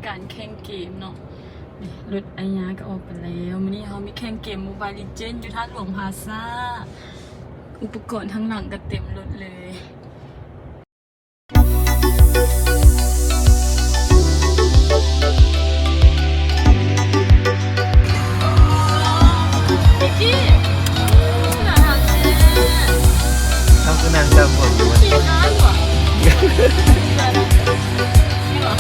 การแข่งเกมเนาะรถไอ้ยาก็ออกไปแล้ววันนี้เขามีแข่งเกมโมบายลิเจนด์อยู่ท่าหลวงพาซ่าอุปกรณ์ทั้งหลังก็เต็มรถเลยพิกกี้น่ารักแน่ทำคือนางเติมผลอยู่วันนี้น่ารักว่ะนี่หรอ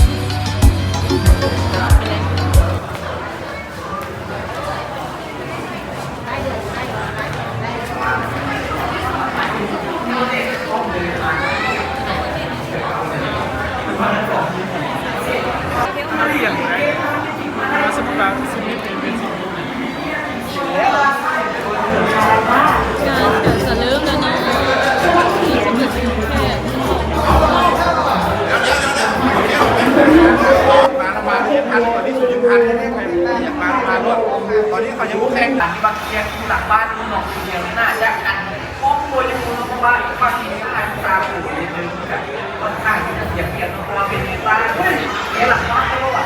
ตอนนี้เขายังมุกแข่งหลังบางเกียร์หลังบ้านนี่น้องเกียร์น่าจะกันป้องมวยในมือเพราะว่าบางทีนี่ไอ้ตาผูกนิดนึงแบบค่อนข้างที่จะเสียเปรียบเพราะว่าเป็นบ้านเนี่ยหลังบ้านก็ว่า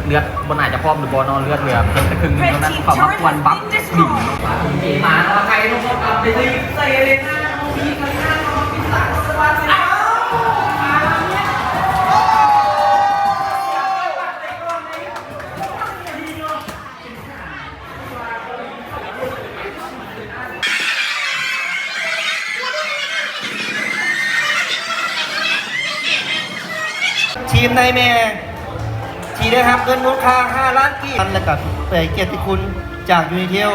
เลือดบนอาจจะพร้อมหรือบนอนเลือดเรือเป็นแต่ครึ่งนึงนั้นเขามาควันบัฟดิ่งหมาใครน้องกับไปเลยเซเลน่าน้องมีคาริน่าน้องมีสาวสวัสดีทีมนายแม่ที่ได้รับเงินมูลค่า5 ล้านกีบและกับเกียรติคุณจากยูนิเทล